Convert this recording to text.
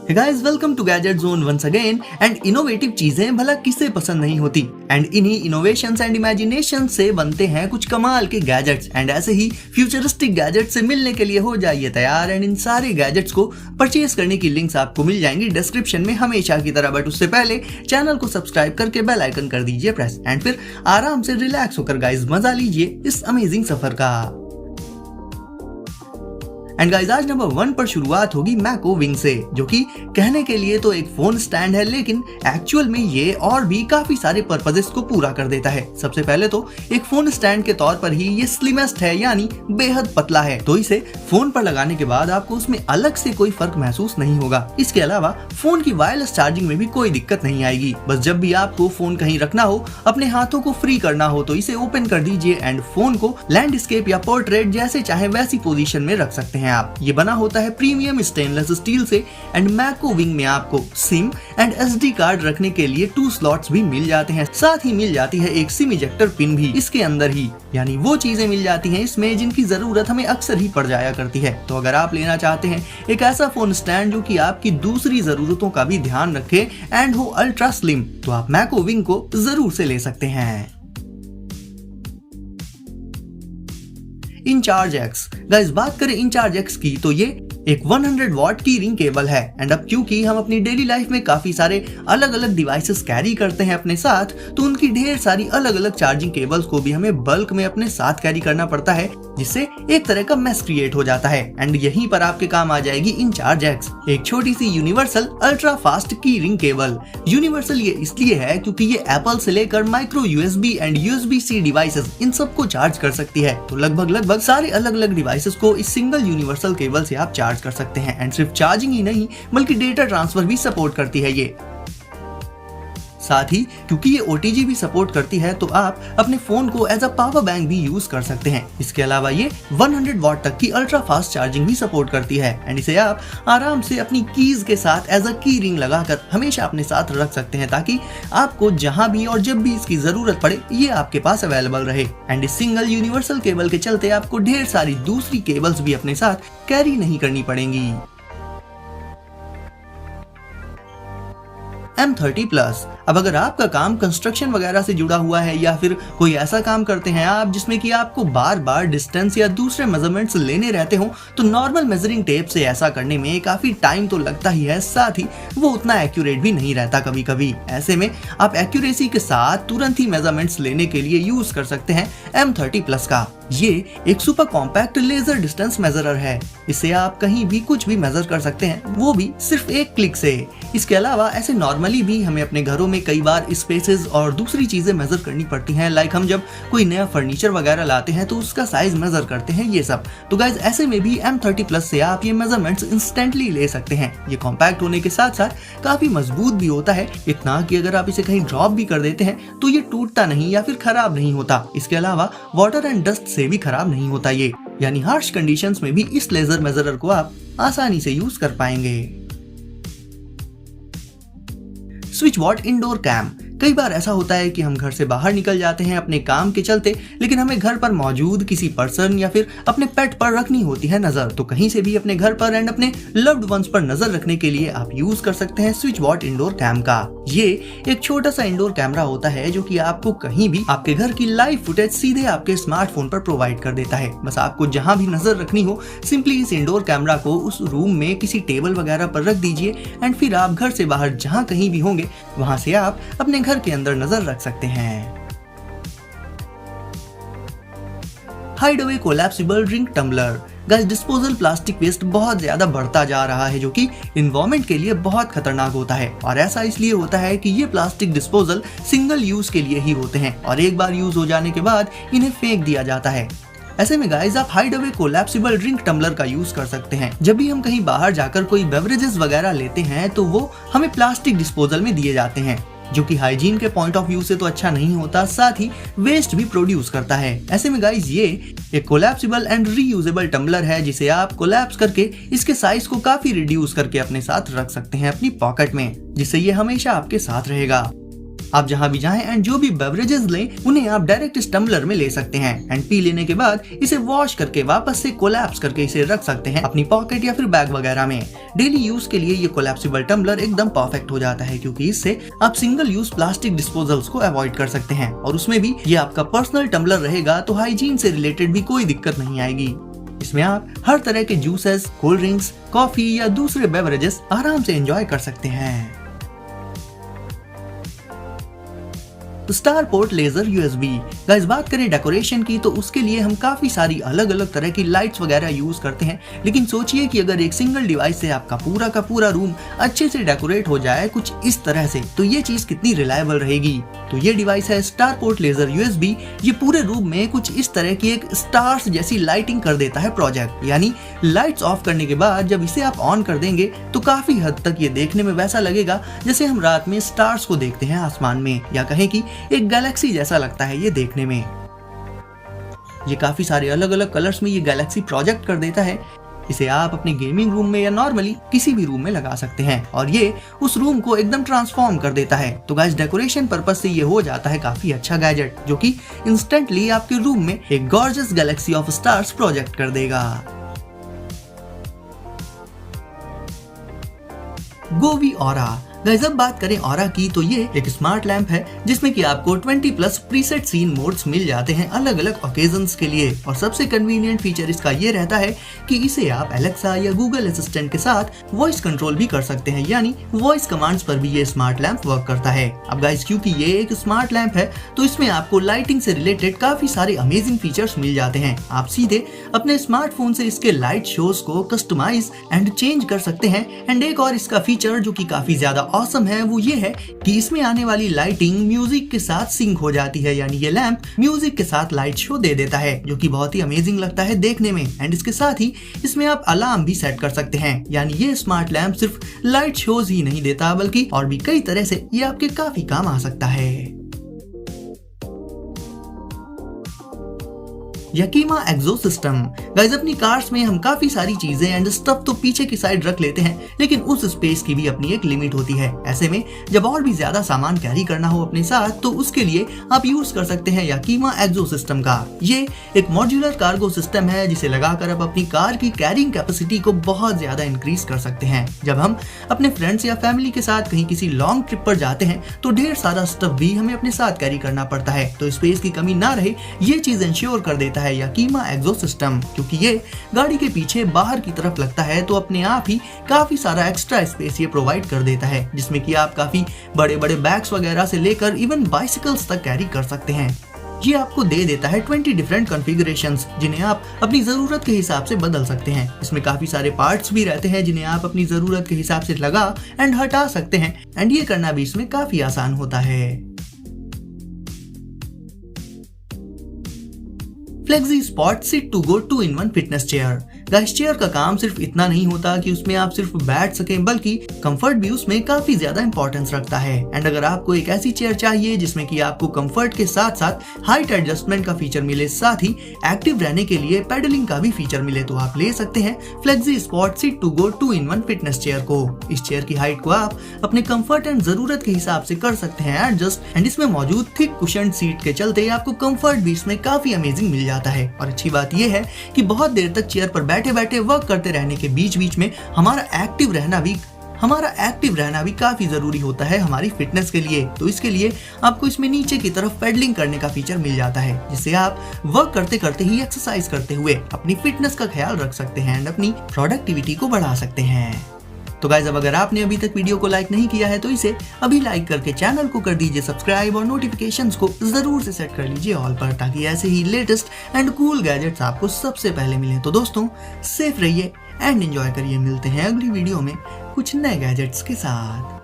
Hey guys, welcome to Gadget Zone once again and innovative चीजें भला किसे पसंद नहीं होती एंड इन्हीं इनोवेशंस एंड इमेजिनेशन से बनते हैं कुछ कमाल के गैजेट्स एंड ऐसे ही फ्यूचरिस्टिक गैजेट से मिलने के लिए हो जाइए तैयार एंड इन सारे गैजेट्स को परचेज करने की लिंक्स आपको मिल जाएंगी डिस्क्रिप्शन में हमेशा की तरह। बट उससे पहले चैनल को सब्सक्राइब करके बेल आइकन कर दीजिए प्रेस एंड फिर आराम से रिलैक्स होकर गाइज मजा लीजिए इस अमेजिंग सफर का। एंड गाइस आज नंबर 1 पर शुरुआत होगी मैको विंग से, जो कि कहने के लिए तो एक फोन स्टैंड है लेकिन एक्चुअल में ये और भी काफी सारे पर्पसेस को पूरा कर देता है। सबसे पहले तो एक फोन स्टैंड के तौर पर ही ये स्लिमेस्ट है यानी बेहद पतला है, तो इसे फोन पर लगाने के बाद आपको उसमें अलग से कोई फर्क महसूस नहीं होगा। इसके अलावा फोन की वायरलेस चार्जिंग में भी कोई दिक्कत नहीं आएगी। बस जब भी आपको फोन कहीं रखना हो, अपने हाथों को फ्री करना हो तो इसे ओपन कर दीजिए एंड फोन को लैंडस्केप या पोर्ट्रेट जैसे चाहे वैसी पोजीशन में रख सकते हैं आप। ये बना होता है प्रीमियम स्टेनलेस स्टील से एंड मैको विंग में आपको सिम एंड एसडी कार्ड रखने के लिए 2 स्लॉट्स भी मिल जाते हैं। साथ ही मिल जाती है एक सिम इजेक्टर पिन भी इसके अंदर ही, यानी वो चीजें मिल जाती हैं इसमें जिनकी जरूरत हमें अक्सर ही पड़ जाया करती है। तो अगर आप लेना चाहते हैं एक ऐसा फोन स्टैंड जो कि आपकी दूसरी जरूरतों का भी ध्यान रखे एंड हो अल्ट्रा स्लिम, तो आप मैको विंग को जरूर से ले सकते हैं। इनचार्ज एक्स गाइस, बात करें इनचार्ज एक्स की तो ये एक 100 वॉट की रिंग केबल है एंड अब क्योंकि हम अपनी डेली लाइफ में काफी सारे अलग अलग डिवाइसेस कैरी करते हैं अपने साथ, तो उनकी ढेर सारी अलग अलग चार्जिंग केबल्स को भी हमें बल्क में अपने साथ कैरी करना पड़ता है, जिससे एक तरह का मेस क्रिएट हो जाता है। एंड यहीं पर आपके काम आ जाएगी इनचार्ज एक्स, एक छोटी सी यूनिवर्सल अल्ट्रा फास्ट की रिंग केबल। यूनिवर्सल ये इसलिए है क्योंकि ये एप्पल से लेकर micro USB and USB-C devices in सबको चार्ज कर सकती है। तो लगभग सारे अलग अलग डिवाइसेस को इस सिंगल यूनिवर्सल केबल से आप चार्ज कर सकते हैं एंड सिर्फ चार्जिंग ही नहीं बल्कि डेटा ट्रांसफर भी सपोर्ट करती है ये। साथ ही क्योंकि ये OTG भी सपोर्ट करती है तो आप अपने फोन को एज अ पावर बैंक भी यूज कर सकते हैं। इसके अलावा ये 100 वॉट तक की अल्ट्रा फास्ट चार्जिंग भी सपोर्ट करती है एंड इसे आप आराम से अपनी कीज के साथ एज अ की रिंग लगाकर हमेशा अपने साथ रख सकते हैं, ताकि आपको जहां भी और जब भी इसकी जरूरत पड़े ये आपके पास अवेलेबल रहे। एंड इस सिंगल यूनिवर्सल केबल के चलते आपको ढेर सारी दूसरी केबल्स भी अपने साथ कैरी नहीं करनी पड़ेंगी। M30+, अब अगर आपका काम कंस्ट्रक्शन वगैरह से जुड़ा हुआ है या फिर कोई ऐसा काम करते हैं आप जिसमें कि आपको बार बार डिस्टेंस या दूसरे मेजरमेंट्स लेने रहते हो, तो नॉर्मल मेजरिंग टेप से ऐसा करने में काफी टाइम तो लगता ही है, साथ ही वो उतना एक्यूरेट भी नहीं रहता कभी कभी। ऐसे में आप एक्यूरेसी के साथ तुरंत ही मेजरमेंट्स लेने के लिए यूज कर सकते हैं M30+ का। ये एक सुपर कॉम्पैक्ट लेजर डिस्टेंस मेजरर है। इसे आप कहीं भी कुछ भी मेजर कर सकते हैं, वो भी सिर्फ एक क्लिक से। इसके अलावा ऐसे नॉर्मली भी हमें अपने घरों में कई बार स्पेसेस और दूसरी चीजें मेजर करनी पड़ती हैं, लाइक हम जब कोई नया फर्नीचर वगैरह लाते हैं तो उसका साइज मेजर करते हैं ये सब। तो गाइज ऐसे में भी M30+ से आप ये मेजरमेंट्स इंस्टेंटली ले सकते हैं। ये कॉम्पैक्ट होने के साथ साथ काफी मजबूत भी होता है, इतना कि अगर आप इसे कहीं ड्रॉप भी कर देते हैं तो ये टूटता नहीं या फिर खराब नहीं होता। इसके अलावा वाटर एंड डस्ट से भी खराब नहीं होता ये, यानी हार्श कंडीशंस में भी इस लेजर मेजरर को आप आसानी से यूज कर पाएंगे। स्विच वॉट इंडोर कैम, कई बार ऐसा होता है कि हम घर से बाहर निकल जाते हैं अपने काम के चलते, लेकिन हमें घर पर मौजूद किसी पर्सन या फिर अपने पेट पर रखनी होती है नजर। तो कहीं से भी अपने घर पर एंड अपने लव्ड वंस पर नजर रखने के लिए आप यूज कर सकते हैं स्विच वॉट इंडोर कैम का। ये एक छोटा सा इंडोर कैमरा होता है जो कि आपको कहीं भी आपके घर की लाइव फुटेज सीधे आपके स्मार्टफोन पर प्रोवाइड कर देता है। बस आपको जहां भी नजर रखनी हो, सिंपली इस इंडोर कैमरा को उस रूम में किसी टेबल वगैरह पर रख दीजिए एंड फिर आप घर से बाहर जहां कहीं भी होंगे वहां से आप अपने घर के अंदर नजर रख सकते हैं। Hide away collapsible drink tumbler, guys disposal plastic waste बहुत ज्यादा बढ़ता जा रहा है जो कि एनवायरनमेंट के लिए बहुत खतरनाक होता है। और ऐसा इसलिए होता है कि ये प्लास्टिक डिस्पोजल सिंगल यूज के लिए ही होते हैं और एक बार यूज हो जाने के बाद इन्हें फेंक दिया जाता है। ऐसे में गाइस आप hide away collapsible drink tumbler का यूज कर सकते हैं। जब भी हम कहीं बाहर जाकर कोई बेवरेजेस वगैरह लेते हैं तो वो हमें प्लास्टिक डिस्पोजल में दिए जाते हैं, जो कि हाइजीन के पॉइंट ऑफ व्यू से तो अच्छा नहीं होता, साथ ही वेस्ट भी प्रोड्यूस करता है। ऐसे में गाइस ये एक कोलैप्सिबल एंड रीयूजेबल टम्बलर है जिसे आप कोलैप्स करके इसके साइज को काफी रिड्यूस करके अपने साथ रख सकते हैं अपनी पॉकेट में, जिससे ये हमेशा आपके साथ रहेगा। आप जहाँ भी जाएं एंड जो भी बेवरेजेस लें उन्हें आप डायरेक्ट इस टम्बलर में ले सकते हैं एंड पी लेने के बाद इसे वॉश करके वापस से कोलैप्स करके इसे रख सकते हैं अपनी पॉकेट या फिर बैग वगैरह में। डेली यूज के लिए ये कोलैप्सिबल टम्बलर एकदम परफेक्ट हो जाता है क्योंकि इससे आप सिंगल यूज प्लास्टिक डिस्पोजल्स को अवॉइड कर सकते हैं और उसमें भी ये आपका पर्सनल टम्बलर रहेगा तो हाइजीन से रिलेटेड भी कोई दिक्कत नहीं आएगी। इसमें आप हर तरह के जूसेस, कोल्ड ड्रिंक्स, कॉफी या दूसरे बेवरेजेस आराम से एंजॉय कर सकते हैं। स्टारपोर्ट लेजर यूएसबी। गाइस बात करें डेकोरेशन की तो उसके लिए हम काफी सारी अलग अलग तरह की लाइट्स वगैरह यूज करते हैं, लेकिन सोचिए कि अगर एक सिंगल डिवाइस से आपका का पूरा रूम अच्छे से डेकोरेट हो जाए कुछ इस तरह से, तो ये चीज कितनी रिलायबल रहेगी। तो ये डिवाइस है स्टारपोर्ट लेजर यूएसबी। ये पूरे रूम में कुछ इस तरह की एक स्टार्स जैसी लाइटिंग कर देता है प्रोजेक्ट, यानी लाइट्स ऑफ करने के बाद जब इसे आप ऑन कर देंगे तो काफी हद तक ये देखने में वैसा लगेगा जैसे हम रात में स्टार्स को देखते हैं आसमान में, या कहें कि एक गैलेक्सी जैसा लगता है ये देखने में। ये काफी सारे अलग अलग कलर्स में ये गैलेक्सी प्रोजेक्ट कर देता है। इसे आप अपने गेमिंग रूम में या नॉर्मली किसी भी रूम में लगा सकते हैं और ये उस रूम को एकदम ट्रांसफॉर्म कर देता है। तो गाइस डेकोरेशन पर्पस से ये हो जाता है काफी अच्छा गैजेट जो कि इंस्टेंटली आपके रूम में एक gorgeous Galaxy of stars project कर देगा। गोवी ऑरा। गाइस अब बात करें ऑरा की तो ये एक स्मार्ट लैंप है जिसमें कि आपको 20+ प्रीसेट सीन मोड्स मिल जाते हैं अलग अलग ओकेजन्स के लिए। और सबसे कन्वीनियंट फीचर इसका ये रहता है कि इसे आप एलेक्सा या गूगल असिस्टेंट के साथ वॉइस कंट्रोल भी कर सकते हैं, यानी वॉइस कमांड्स पर भी ये स्मार्ट लैंप वर्क करता है। अब गाइस क्योंकि ये एक स्मार्ट लैंप है तो इसमें आपको लाइटिंग से रिलेटेड काफी सारे अमेजिंग फीचर्स मिल जाते हैं। आप सीधे अपने स्मार्टफोन से इसके लाइट शोज को कस्टमाइज एंड चेंज कर सकते हैं। एंड एक और इसका फीचर जो कि काफी ज्यादा ऑसम है वो ये है कि इसमें आने वाली लाइटिंग म्यूजिक के साथ सिंक हो जाती है, यानी ये लैंप म्यूजिक के साथ लाइट शो दे देता है जो कि बहुत ही अमेजिंग लगता है देखने में। एंड इसके साथ ही इसमें आप अलार्म भी सेट कर सकते हैं, यानी ये स्मार्ट लैंप सिर्फ लाइट शोज ही नहीं देता बल्कि और भी कई तरह से ये आपके काफी काम आ सकता है। याकीमा एग्जो सिस्टम। गाइस अपनी कार्स में हम काफी सारी चीजें एंड स्टफ तो पीछे की साइड रख लेते हैं, लेकिन उस स्पेस की भी अपनी एक लिमिट होती है। ऐसे में जब और भी ज्यादा सामान कैरी करना हो अपने साथ तो उसके लिए आप यूज कर सकते हैं याकीमा एग्जो सिस्टम का। ये एक मॉड्यूलर कार्गो सिस्टम है जिसे लगाकर आप अपनी कार की कैरिंग कैपेसिटी को बहुत ज्यादा इंक्रीज कर सकते हैं। जब हम अपने फ्रेंड्स या फैमिली के साथ कहीं किसी लॉन्ग ट्रिप पर जाते हैं तो ढेर सारा स्टफ भी हमें अपने साथ कैरी करना पड़ता है, तो स्पेस की कमी ना रहे ये चीज इंश्योर कर देता है याकीमा एग्जो सिस्टम। क्योंकि ये गाड़ी के पीछे बाहर की तरफ लगता है तो अपने आप ही काफी सारा एक्स्ट्रा स्पेस ये प्रोवाइड कर देता है, जिसमें कि आप काफी बड़े बड़े बैग्स वगैरह से लेकर इवन बाइसिकल्स तक कैरी कर सकते हैं। ये आपको दे देता है 20 डिफरेंट कॉन्फ़िगरेशंस जिन्हें आप अपनी जरूरत के हिसाब से बदल सकते हैं। इसमें काफी सारे पार्ट्स भी रहते हैं जिन्हें आप अपनी जरूरत के हिसाब से लगा एंड हटा सकते हैं एंड ये करना भी इसमें काफी आसान होता है। Flexi Spot sit to go 2-in-1 fitness chair. Guys chair का काम सिर्फ इतना नहीं होता कि उसमें आप सिर्फ बैठ सकें, बल्कि कंफर्ट भी उसमें काफी ज्यादा इंपॉर्टेंस रखता है। एंड अगर आपको एक ऐसी चेयर चाहिए जिसमें कि आपको कंफर्ट के साथ साथ हाइट एडजस्टमेंट का फीचर मिले, साथ ही एक्टिव रहने के लिए पेडलिंग का भी फीचर मिले, तो आप ले सकते हैं Flexi Spot sit to go 2-in-1 fitness chair को। इस चेयर की हाइट को आप अपने कंफर्ट एंड जरूरत के हिसाब से कर सकते हैं एडजस्ट। एंड इसमें मौजूद थिक कुशन सीट के चलते आपको कंफर्ट भी इसमें काफी अमेजिंग मिल जाता है। और अच्छी बात यह है कि बहुत देर तक चेयर पर बैठे बैठे वर्क करते रहने के बीच बीच में हमारा एक्टिव रहना भी काफी जरूरी होता है हमारी फिटनेस के लिए। तो इसके लिए आपको इसमें नीचे की तरफ पेडलिंग करने का फीचर मिल जाता है, जिससे आप वर्क करते करते ही एक्सरसाइज करते हुए अपनी फिटनेस का ख्याल रख सकते हैं एंड अपनी प्रोडक्टिविटी को बढ़ा सकते हैं। तो गाइस अब अगर आपने अभी तक वीडियो को लाइक नहीं किया है तो इसे अभी लाइक करके चैनल को कर दीजिए सब्सक्राइब और नोटिफिकेशंस को जरूर से सेट कर लीजिए ऑल पर, ताकि ऐसे ही लेटेस्ट एंड कूल गैजेट्स आपको सबसे पहले मिले। तो दोस्तों सेफ रहिए एंड एंजॉय करिए। मिलते हैं अगली वीडियो में कुछ नए गैजेट्स के साथ।